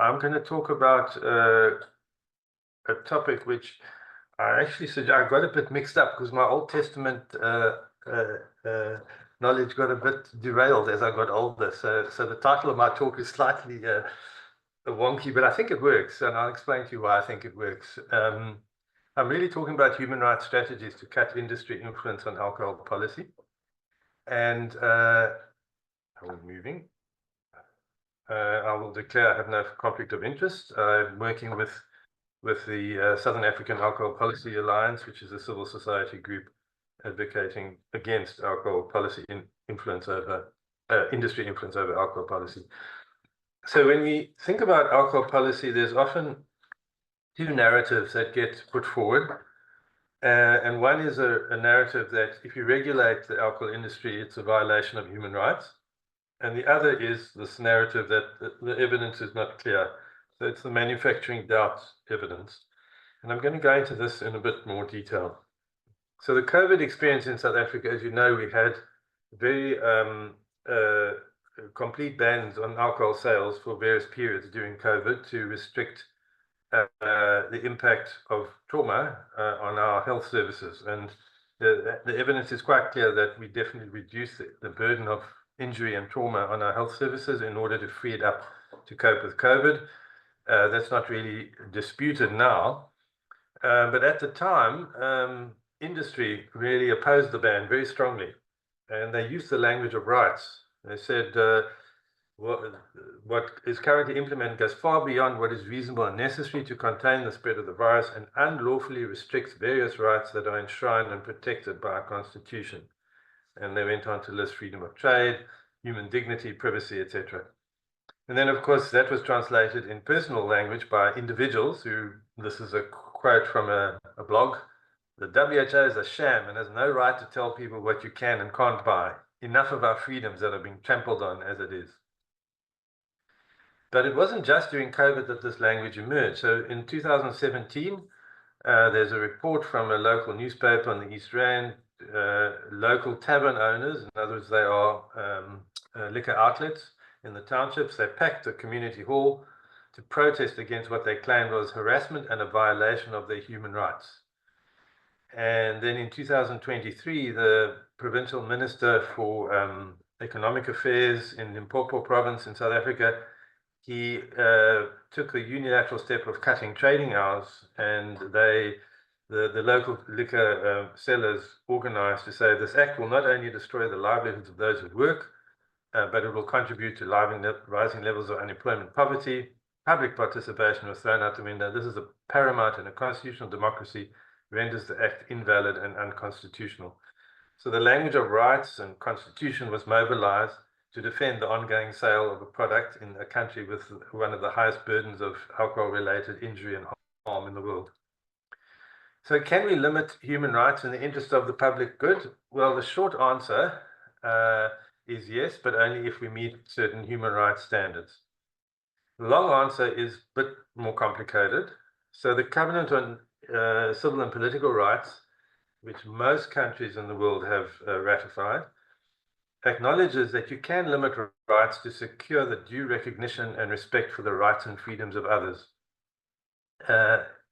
I'm going to talk about a topic which I actually suggest. I got a bit mixed up because my Old Testament knowledge got a bit derailed as I got older. So the title of my talk is slightly wonky, but I think it works, and I'll explain to you why I think it works. I'm really talking about human rights strategies to cut industry influence on alcohol policy. And I'm moving. I will declare I have no conflict of interest. I'm working with the Southern African Alcohol Policy Alliance, which is a civil society group advocating against alcohol policy influence over industry influence over alcohol policy. So when we think about alcohol policy, there's often two narratives that get put forward. And one is a narrative that if you regulate the alcohol industry, it's a violation of human rights. And the other is this narrative that the evidence is not clear. So it's the manufacturing doubt evidence. And I'm going to go into this in a bit more detail. So the COVID experience in South Africa, as you know, we had very complete bans on alcohol sales for various periods during COVID to restrict the impact of trauma on our health services. And the evidence is quite clear that we definitely reduce the burden of injury and trauma on our health services in order to free it up to cope with COVID. That's not really disputed now. But at the time, industry really opposed the ban very strongly. And they used the language of rights. They said, what is currently implemented goes far beyond what is reasonable and necessary to contain the spread of the virus and unlawfully restricts various rights that are enshrined and protected by our Constitution. And they went on to list freedom of trade, human dignity, privacy, etc. And then, of course, that was translated in personal language by individuals who, this is a quote from a blog, the WHO is a sham and has no right to tell people what you can and can't buy. Enough of our freedoms that are being trampled on as it is. But it wasn't just during COVID that this language emerged. So in 2017, there's a report from a local newspaper on the East Rand, local tavern owners, in other words, they are liquor outlets in the townships. They packed the community hall to protest against what they claimed was harassment and a violation of their human rights. And then in 2023, the provincial minister for economic affairs in Limpopo province in South Africa, he took the unilateral step of cutting trading hours, and the local liquor sellers organized to say this act will not only destroy the livelihoods of those who work, but it will contribute to rising levels of unemployment, poverty. Public participation was thrown out the window. This is a paramount in a constitutional democracy, renders the act invalid and unconstitutional. So the language of rights and constitution was mobilized to defend the ongoing sale of a product in a country with one of the highest burdens of alcohol-related injury and harm in the world. So can we limit human rights in the interest of the public good? Well, the short answer is yes, but only if we meet certain human rights standards. The long answer is a bit more complicated. So the Covenant on Civil and Political Rights, which most countries in the world have ratified, acknowledges that you can limit rights to secure the due recognition and respect for the rights and freedoms of others.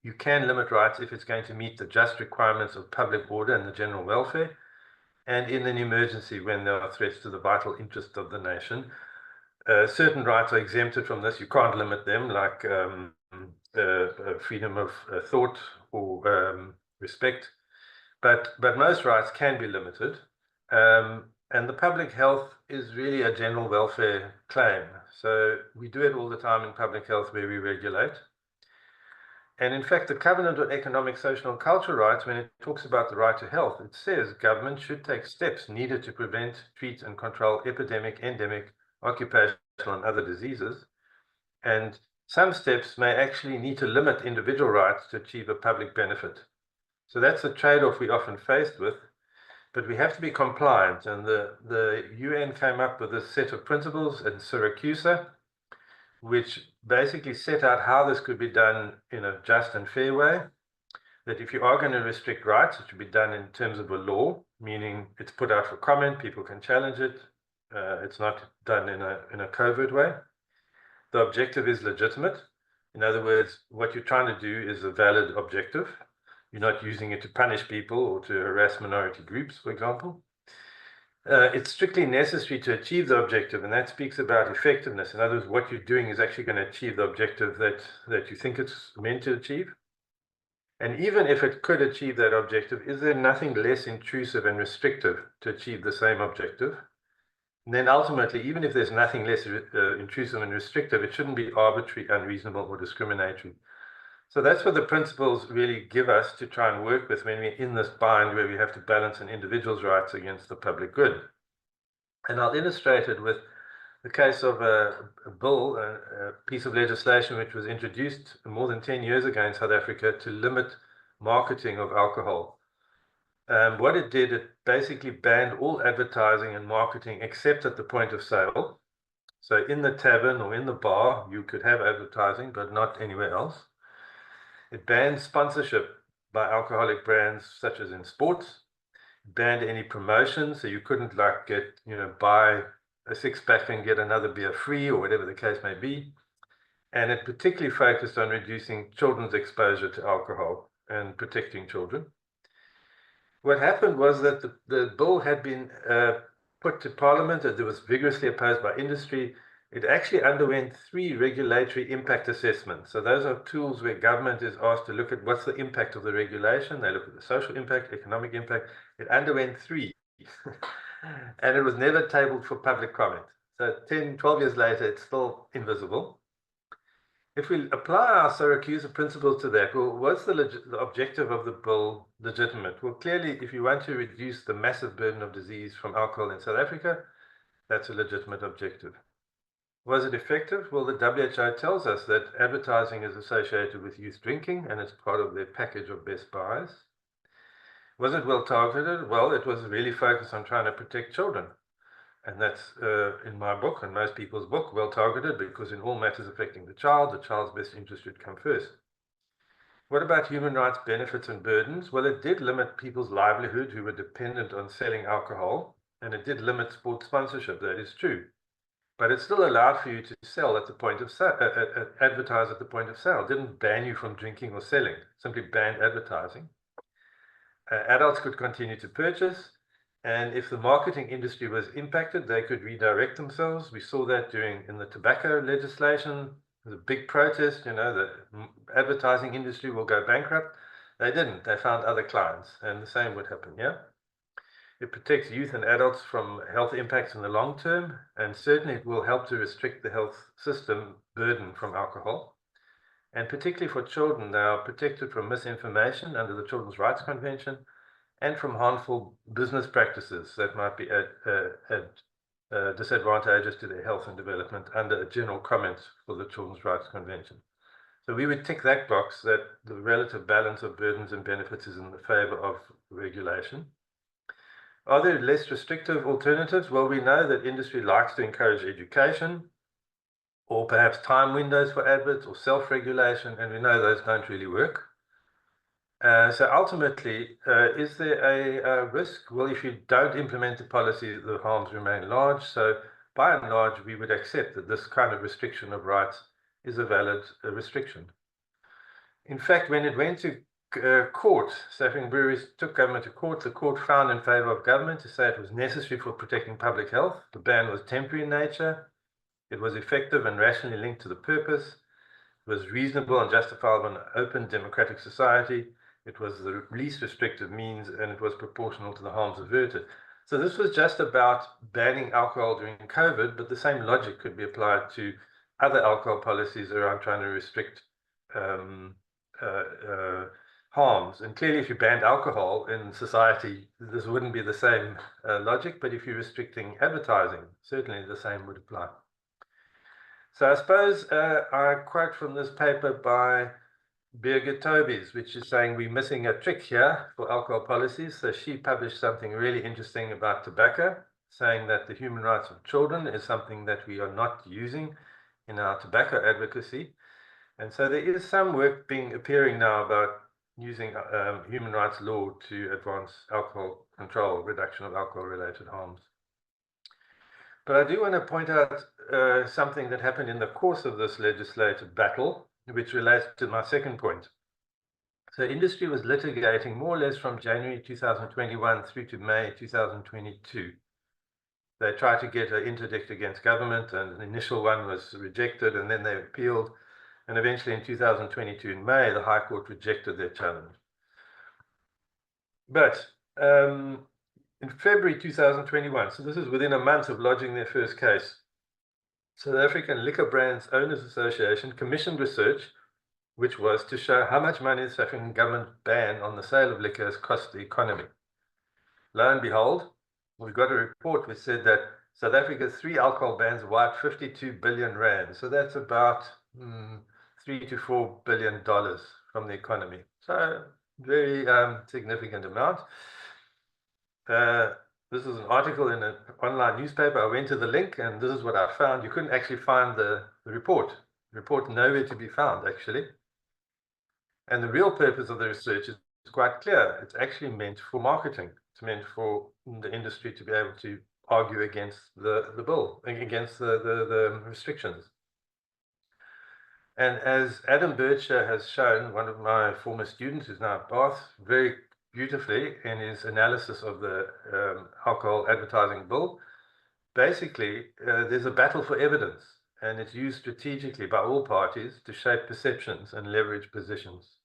You can limit rights if it's going to meet the just requirements of public order and the general welfare, and in an emergency when there are threats to the vital interests of the nation. Certain rights are exempted from this. You can't limit them, like freedom of thought or respect. But most rights can be limited. And the public health is really a general welfare claim. So we do it all the time in public health where we regulate. And in fact, the Covenant on Economic, Social and Cultural Rights, when it talks about the right to health, it says government should take steps needed to prevent, treat and control epidemic, endemic, occupational and other diseases. And some steps may actually need to limit individual rights to achieve a public benefit. So that's a trade-off we're often faced with, but we have to be compliant. And the UN came up with a set of principles in Syracuse, which basically set out how this could be done in a just and fair way. That if you are going to restrict rights, it should be done in terms of a law, meaning it's put out for comment, people can challenge it. It's not done in a covert way. the objective is legitimate. In other words, what you're trying to do is a valid objective. You're not using it to punish people or to harass minority groups, for example. It's strictly necessary to achieve the objective, and that speaks about effectiveness. In other words, what you're doing is actually going to achieve the objective that you think it's meant to achieve. And even if it could achieve that objective, is there nothing less intrusive and restrictive to achieve the same objective? And then ultimately, even if there's nothing less intrusive and restrictive, it shouldn't be arbitrary, unreasonable, or discriminatory. So that's what the principles really give us to try and work with when we're in this bind where we have to balance an individual's rights against the public good. And I'll illustrate it with the case of a bill, a piece of legislation which was introduced more than 10 years ago in South Africa to limit marketing of alcohol. What it did, it basically banned all advertising and marketing except at the point of sale. So in the tavern or in the bar, you could have advertising, but not anywhere else. It banned sponsorship by alcoholic brands, such as in sports. It banned any promotion, so you couldn't like get, buy a six-pack and get another beer free or whatever the case may be. And it particularly focused on reducing children's exposure to alcohol and protecting children. What happened was that the bill had been put to Parliament. It was vigorously opposed by industry. It actually underwent 3 regulatory impact assessments. So those are tools where government is asked to look at what's the impact of the regulation. They look at the social impact, economic impact. It underwent 3. And it was never tabled for public comment. So 10, 12 years later, it's still invisible. If we apply our Syracuse principles to that, well, what's the objective of the bill legitimate? Well, clearly, if you want to reduce the massive burden of disease from alcohol in South Africa, that's a legitimate objective. Was it effective? Well, the WHO tells us that advertising is associated with youth drinking, and it's part of their package of best buys. Was it well targeted? Well, it was really focused on trying to protect children. And that's in my book and most people's book, well targeted, because in all matters affecting the child's best interest should come first. What about human rights benefits and burdens? Well, it did limit people's livelihood who were dependent on selling alcohol, and it did limit sports sponsorship, that is true. But it still allowed for you to sell at the point of sale, advertise at the point of sale. It didn't ban you from drinking or selling, simply banned advertising. Adults could continue to purchase. And if the marketing industry was impacted, they could redirect themselves. We saw that in the tobacco legislation. There was a big protest, the advertising industry will go bankrupt. They didn't. They found other clients, and the same would happen here. It protects youth and adults from health impacts in the long term, and certainly it will help to restrict the health system burden from alcohol. And particularly for children, they are protected from misinformation under the Children's Rights Convention, and from harmful business practices that might be disadvantageous to their health and development under a general comment for the Children's Rights Convention. So we would tick that box that the relative balance of burdens and benefits is in the favor of regulation. Are there less restrictive alternatives? Well, we know that industry likes to encourage education, or perhaps time windows for adverts, or self-regulation, and we know those don't really work. So ultimately, is there a risk? Well, if you don't implement the policy, the harms remain large. So by and large, we would accept that this kind of restriction of rights is a valid restriction. In fact, when it went to court, South African breweries took government to court. The court found in favor of government to say it was necessary for protecting public health. The ban was temporary in nature. It was effective and rationally linked to the purpose. It was reasonable and justifiable in an open democratic society. It was the least restrictive means, and it was proportional to the harms averted. So this was just about banning alcohol during COVID, but the same logic could be applied to other alcohol policies around trying to restrict harms. And clearly, if you banned alcohol in society, this wouldn't be the same logic, but if you're restricting advertising, certainly the same would apply. So I suppose I quote from this paper by Birgit Tobies, which is saying we're missing a trick here for alcohol policies. So she published something really interesting about tobacco, saying that the human rights of children is something that we are not using in our tobacco advocacy. And so there is some work appearing now about using human rights law to advance alcohol control, reduction of alcohol-related harms. But I do want to point out something that happened in the course of this legislative battle, which relates to my second point. So industry was litigating more or less from January 2021 through to May 2022. They tried to get an interdict against government, and the initial one was rejected, and then they appealed. And eventually in 2022, in May, the High Court rejected their challenge. But in February 2021, so this is within a month of lodging their first case, South African Liquor Brands Owners Association commissioned research, which was to show how much money the South African government ban on the sale of liquor has cost the economy. Lo and behold, we got a report which said that South Africa's 3 alcohol bans wiped 52 billion rand. So that's about $3 to $4 billion from the economy. So very significant amount. This is an article in an online newspaper. I went to the link, and this is what I found. You couldn't actually find the report. The report nowhere to be found, actually. And the real purpose of the research is quite clear. It's actually meant for marketing. It's meant for the industry to be able to argue against the bill, against the restrictions. And as Adam Bircher has shown, one of my former students who's now at Bath, very beautifully in his analysis of the alcohol advertising bill, basically there's a battle for evidence, and it's used strategically by all parties to shape perceptions and leverage positions.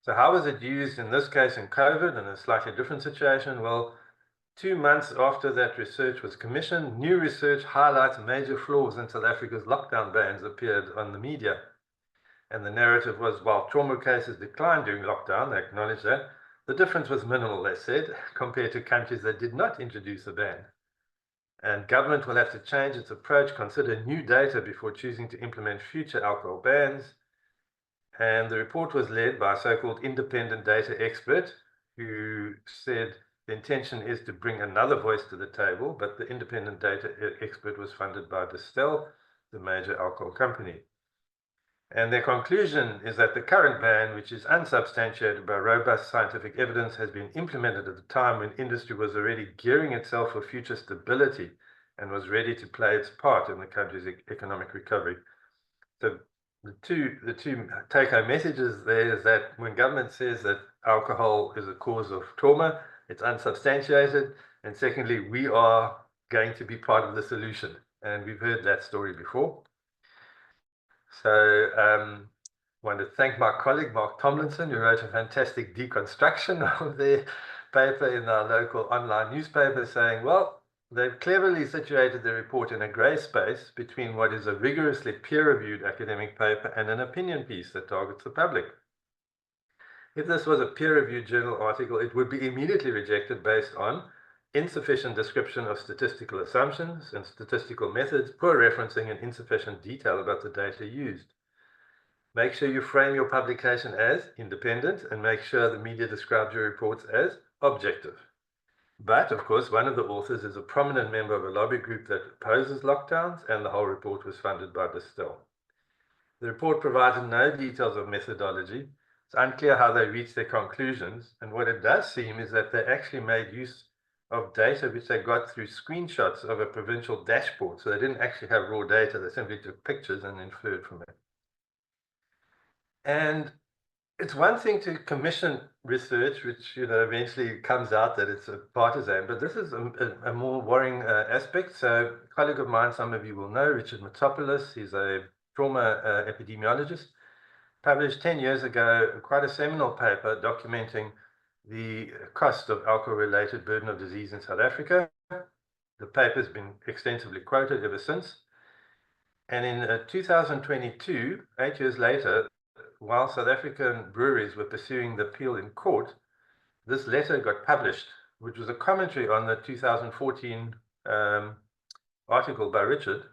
So how was it used in this case in COVID, in a slightly different situation? Well, 2 months after that research was commissioned, new research highlights major flaws in South Africa's lockdown bans appeared on the media. And the narrative was, while trauma cases declined during lockdown, they acknowledged that, the difference was minimal, they said, compared to countries that did not introduce a ban. And government will have to change its approach, consider new data before choosing to implement future alcohol bans. And the report was led by a so-called independent data expert who said the intention is to bring another voice to the table, but the independent data expert was funded by Distell, the major alcohol company. And their conclusion is that the current ban, which is unsubstantiated by robust scientific evidence, has been implemented at a time when industry was already gearing itself for future stability and was ready to play its part in the country's economic recovery. So the two take-home messages there is that when government says that alcohol is a cause of trauma, it's unsubstantiated. And secondly, we are going to be part of the solution. And we've heard that story before. So I want to thank my colleague, Mark Tomlinson, who wrote a fantastic deconstruction of their paper in our local online newspaper, saying, well, they've cleverly situated the report in a grey space between what is a rigorously peer-reviewed academic paper and an opinion piece that targets the public. If this was a peer-reviewed journal article, it would be immediately rejected based on insufficient description of statistical assumptions and statistical methods, poor referencing, and insufficient detail about the data used. Make sure you frame your publication as independent, and make sure the media describes your reports as objective. But, of course, one of the authors is a prominent member of a lobby group that opposes lockdowns, and the whole report was funded by Distell. The report provided no details of methodology. It's unclear how they reached their conclusions, and what it does seem is that they actually made use of data which they got through screenshots of a provincial dashboard. So they didn't actually have raw data, they simply took pictures and inferred from it. And it's one thing to commission research, which eventually comes out that it's a partisan, but this is a more worrying aspect. So a colleague of mine, some of you will know, Richard Matsopoulos, he's a trauma epidemiologist, published 10 years ago quite a seminal paper documenting the cost of alcohol-related burden of disease in South Africa. The paper's been extensively quoted ever since. And in 2022, 8 years later, while South African breweries were pursuing the appeal in court, this letter got published, which was a commentary on the 2014 article by Richard.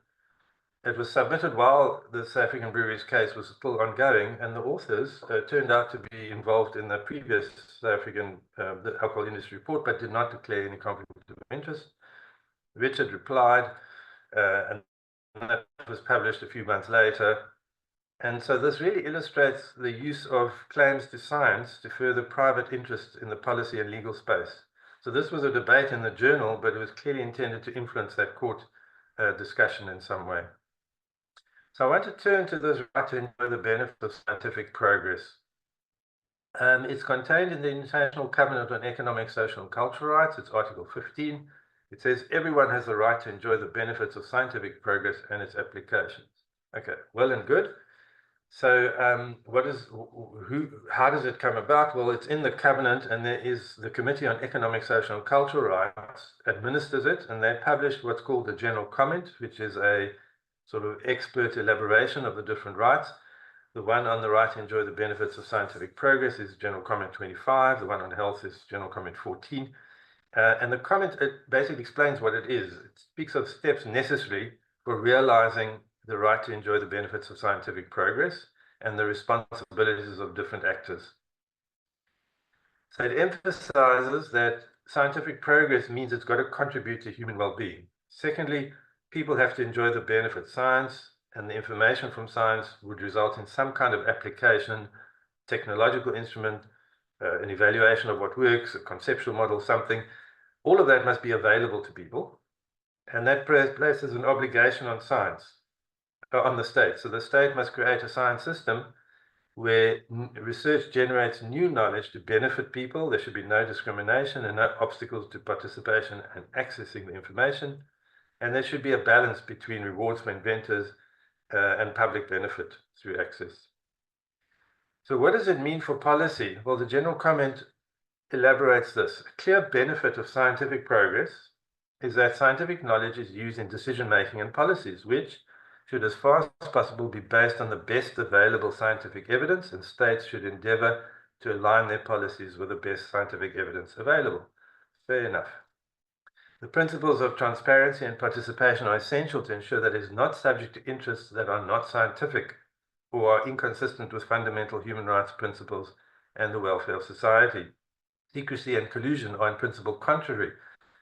It was submitted while the South African breweries case was still ongoing, and the authors turned out to be involved in the previous South African the alcohol industry report, but did not declare any conflict of interest. Richard replied, and that was published a few months later. And so this really illustrates the use of claims to science to further private interest in the policy and legal space. So this was a debate in the journal, but it was clearly intended to influence that court discussion in some way. So I want to turn to this right to enjoy the benefits of scientific progress. It's contained in the International Covenant on Economic, Social, and Cultural Rights. It's Article 15. It says everyone has the right to enjoy the benefits of scientific progress and its applications. Okay, well and good. So how does it come about? Well, it's in the covenant, and there is the Committee on Economic, Social, and Cultural Rights administers it, and they published what's called the General Comment, which is a sort of expert elaboration of the different rights. The one on the right to enjoy the benefits of scientific progress is General Comment 25. The one on health is General Comment 14. And the comment, it basically explains what it is. It speaks of steps necessary for realizing the right to enjoy the benefits of scientific progress and the responsibilities of different actors. So it emphasizes that scientific progress means it's got to contribute to human well-being. Secondly, people have to enjoy the benefits. Science and the information from science would result in some kind of application, technological instrument, an evaluation of what works, a conceptual model, something. All of that must be available to people, and that places an obligation on science, on the state. So the state must create a science system where research generates new knowledge to benefit people. There should be no discrimination and no obstacles to participation and accessing the information. And there should be a balance between rewards for inventors and public benefit through access. So what does it mean for policy? Well, the general comment elaborates this. A clear benefit of scientific progress is that scientific knowledge is used in decision-making and policies, which should, as far as possible, be based on the best available scientific evidence, and states should endeavor to align their policies with the best scientific evidence available. Fair enough. The principles of transparency and participation are essential to ensure that it is not subject to interests that are not scientific or are inconsistent with fundamental human rights principles and the welfare of society. Secrecy and collusion are in principle contrary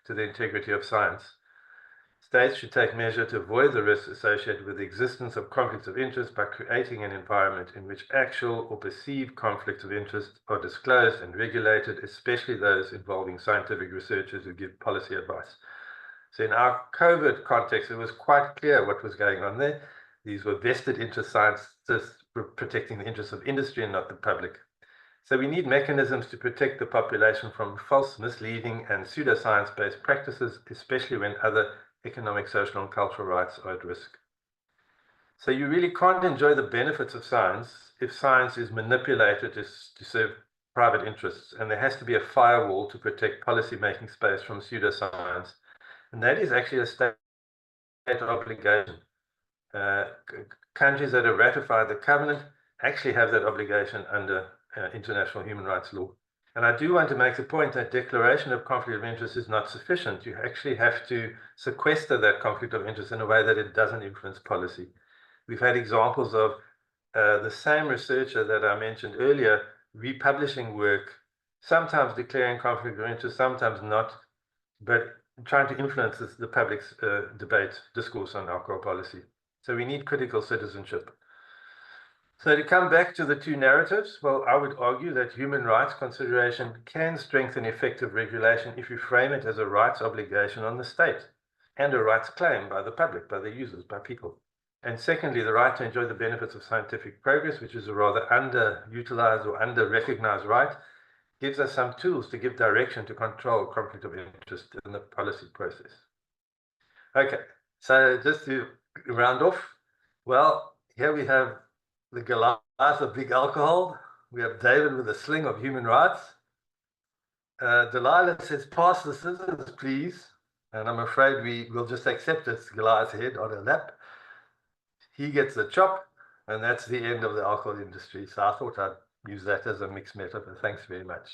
to the integrity of science. States should take measure to avoid the risks associated with the existence of conflicts of interest by creating an environment in which actual or perceived conflicts of interest are disclosed and regulated, especially those involving scientific researchers who give policy advice. So in our COVID context, it was quite clear what was going on there. These were vested interest scientists protecting the interests of industry and not the public. So we need mechanisms to protect the population from false, misleading, and pseudoscience-based practices, especially when other economic, social, and cultural rights are at risk. So you really can't enjoy the benefits of science if science is manipulated to serve private interests, and there has to be a firewall to protect policy-making space from pseudoscience, and that is actually a state obligation. Countries that have ratified the covenant actually have that obligation under international human rights law. And I do want to make the point that declaration of conflict of interest is not sufficient. You actually have to sequester that conflict of interest in a way that it doesn't influence policy. We've had examples of the same researcher that I mentioned earlier republishing work, sometimes declaring conflict of interest, sometimes not, but trying to influence the public's debate, discourse on alcohol policy. So we need critical citizenship. So to come back to the two narratives, well, I would argue that human rights consideration can strengthen effective regulation if you frame it as a rights obligation on the state and a rights claim by the public, by the users, by people. And secondly, the right to enjoy the benefits of scientific progress, which is a rather underutilized or under-recognized right, gives us some tools to give direction to control conflict of interest in the policy process. Okay, so just to round off, well, here we have the Goliath of big alcohol. We have David with a sling of human rights. Delilah says, pass the scissors, please. And I'm afraid we will just accept it's Goliath's head on her lap. He gets the chop, and that's the end of the alcohol industry. So I thought I'd use that as a mixed metaphor. Thanks very much.